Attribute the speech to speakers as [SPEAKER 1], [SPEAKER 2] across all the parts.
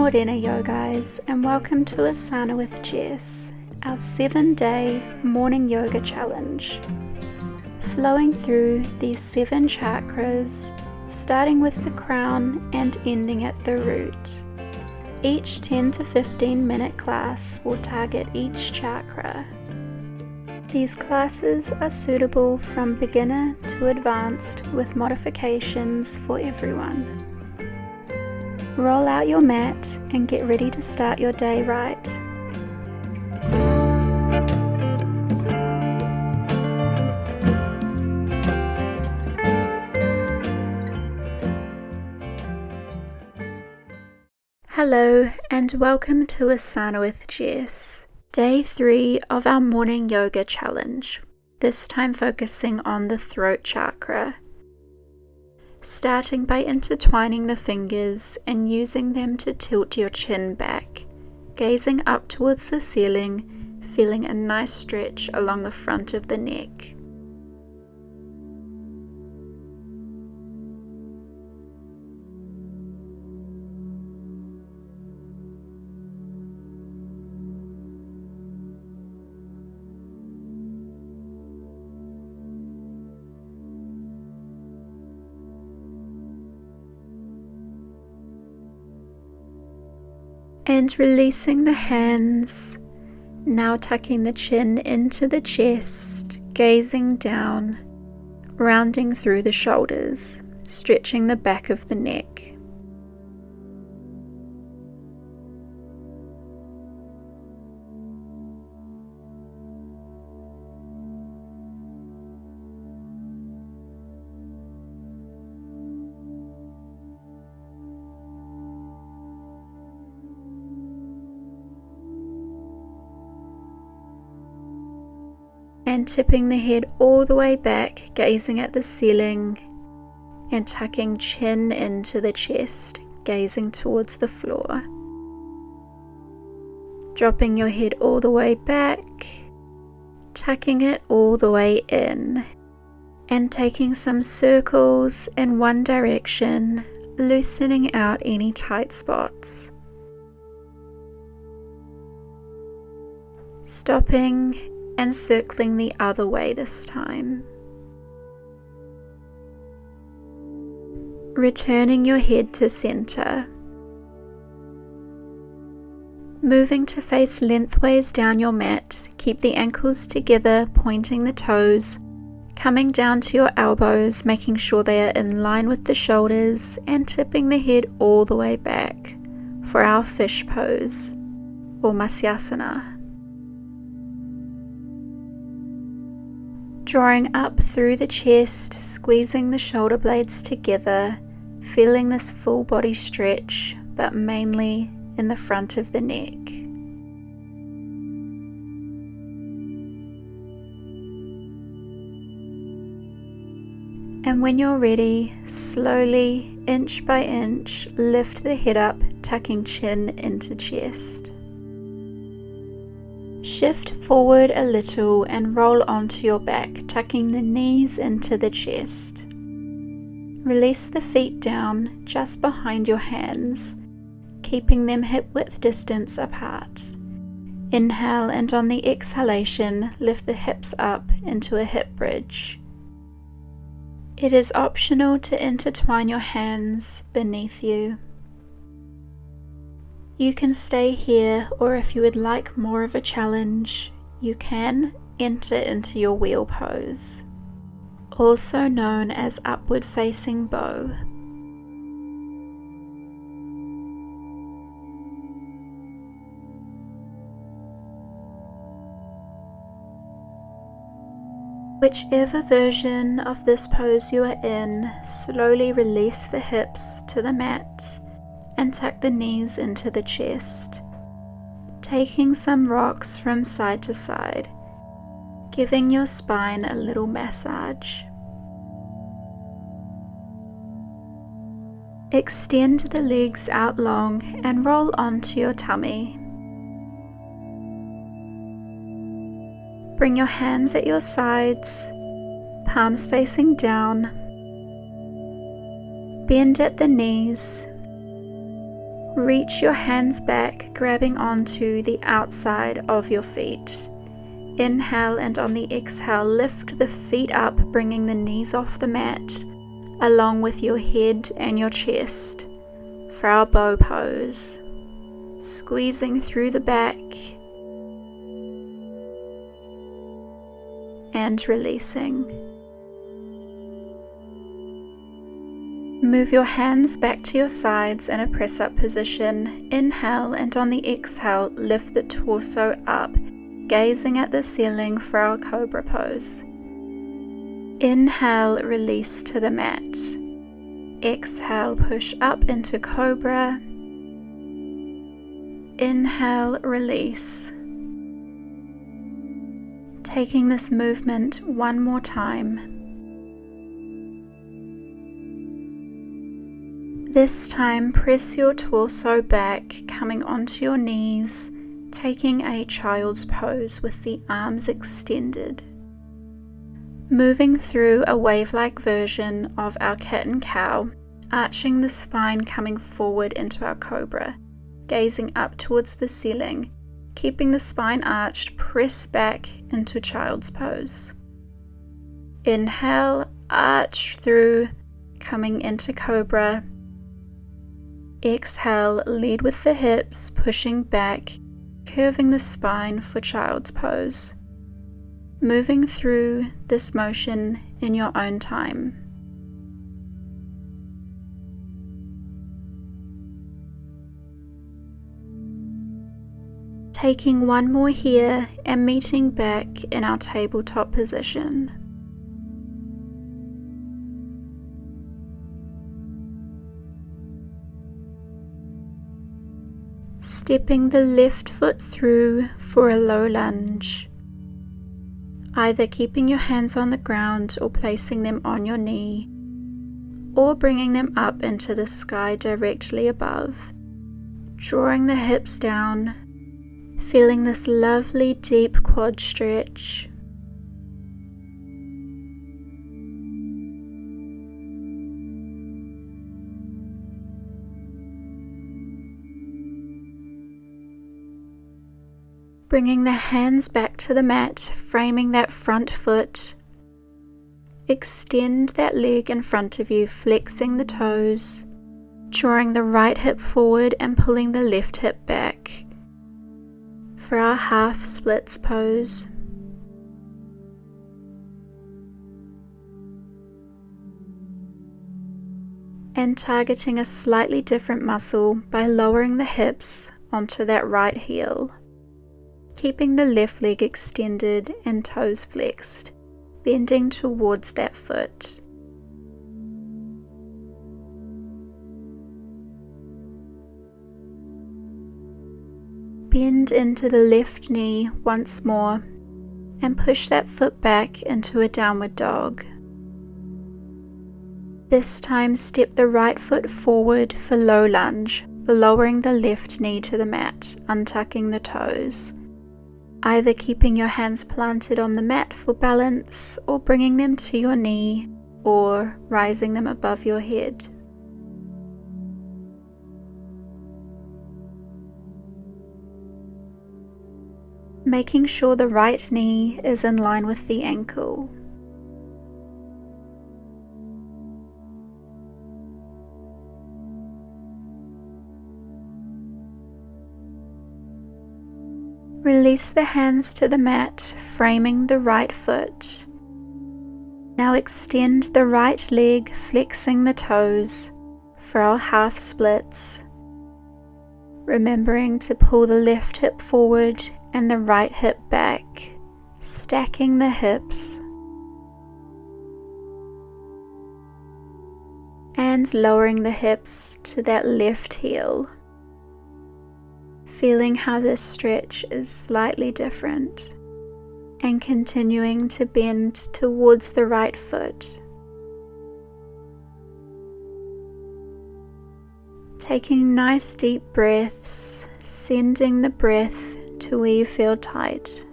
[SPEAKER 1] Morena, yo guys, and welcome to Asana with Jess, our 7-day morning yoga challenge. Flowing through these 7 chakras, starting with the crown and ending at the root. Each 10 to 15 minute class will target each chakra. These classes are suitable from beginner to advanced with modifications for everyone. Roll out your mat and get ready to start your day right. Hello and welcome to Asana with Jess, day 3 of our morning yoga challenge, this time focusing on the throat chakra. Starting by intertwining the fingers and using them to tilt your chin back, gazing up towards the ceiling, feeling a nice stretch along the front of the neck. And releasing the hands, now tucking the chin into the chest, gazing down, rounding through the shoulders, stretching the back of the neck. And tipping the head all the way back, gazing at the ceiling, and tucking chin into the chest, gazing towards the floor. Dropping your head all the way back, tucking it all the way in, and taking some circles in one direction, loosening out any tight spots. Stopping and circling the other way this time. Returning your head to center. Moving to face lengthways down your mat, keep the ankles together, pointing the toes, coming down to your elbows, making sure they are in line with the shoulders, and tipping the head all the way back for our fish pose, or Matsyasana. Drawing up through the chest, squeezing the shoulder blades together, feeling this full body stretch, but mainly in the front of the neck. And when you're ready, slowly, inch by inch, lift the head up, tucking chin into chest. Shift forward a little and roll onto your back, tucking the knees into the chest. Release the feet down just behind your hands, keeping them hip-width distance apart. Inhale, and on the exhalation, lift the hips up into a hip bridge. It is optional to intertwine your hands beneath you. You can stay here, or if you would like more of a challenge, you can enter into your wheel pose, also known as upward facing bow. Whichever version of this pose you are in, slowly release the hips to the mat and tuck the knees into the chest, taking some rocks from side to side, giving your spine a little massage. Extend the legs out long and roll onto your tummy. Bring your hands at your sides, palms facing down. Bend at the knees. Reach your hands back, grabbing onto the outside of your feet. Inhale, and on the exhale, lift the feet up, bringing the knees off the mat, along with your head and your chest for our bow pose. Squeezing through the back and releasing. Move your hands back to your sides in a press-up position. Inhale, and on the exhale, lift the torso up, gazing at the ceiling for our cobra pose. Inhale, release to the mat. Exhale, push up into cobra. Inhale, release. Taking this movement one more time. This time, press your torso back, coming onto your knees, taking a child's pose with the arms extended. Moving through a wave-like version of our cat and cow, arching the spine, coming forward into our cobra, gazing up towards the ceiling, keeping the spine arched, press back into child's pose. Inhale, arch through, coming into cobra. Exhale, lead with the hips, pushing back, curving the spine for child's pose. Moving through this motion in your own time. Taking one more here and meeting back in our tabletop position. Stepping the left foot through for a low lunge, either keeping your hands on the ground or placing them on your knee, or bringing them up into the sky directly above, drawing the hips down, feeling this lovely deep quad stretch. Bringing the hands back to the mat, framing that front foot. Extend that leg in front of you, flexing the toes, drawing the right hip forward and pulling the left hip back for our half splits pose. And targeting a slightly different muscle by lowering the hips onto that right heel. Keeping the left leg extended and toes flexed, bending towards that foot. Bend into the left knee once more and push that foot back into a downward dog. This time, step the right foot forward for low lunge, lowering the left knee to the mat, untucking the toes. Either keeping your hands planted on the mat for balance, or bringing them to your knee, or rising them above your head. Making sure the right knee is in line with the ankle. Release the hands to the mat, framing the right foot. Now extend the right leg, flexing the toes for our half splits. Remembering to pull the left hip forward and the right hip back, stacking the hips. And lowering the hips to that left heel. Feeling how this stretch is slightly different, and continuing to bend towards the right foot. Taking nice deep breaths, sending the breath to where you feel tight.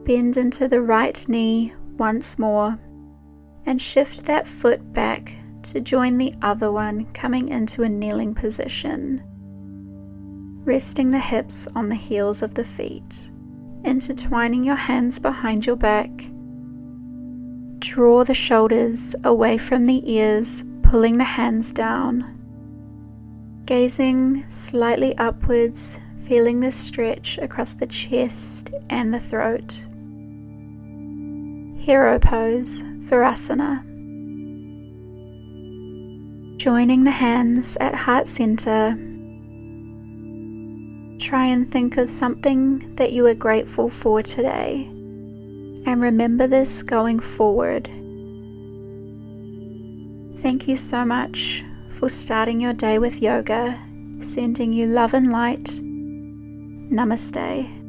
[SPEAKER 1] Bend into the right knee once more, and shift that foot back to join the other one, coming into a kneeling position. Resting the hips on the heels of the feet, intertwining your hands behind your back. Draw the shoulders away from the ears, pulling the hands down. Gazing slightly upwards, feeling the stretch across the chest and the throat. Hero pose for Asana. Joining the hands at heart center. Try and think of something that you are grateful for today, and remember this going forward. Thank you so much for starting your day with yoga. Sending you love and light. Namaste.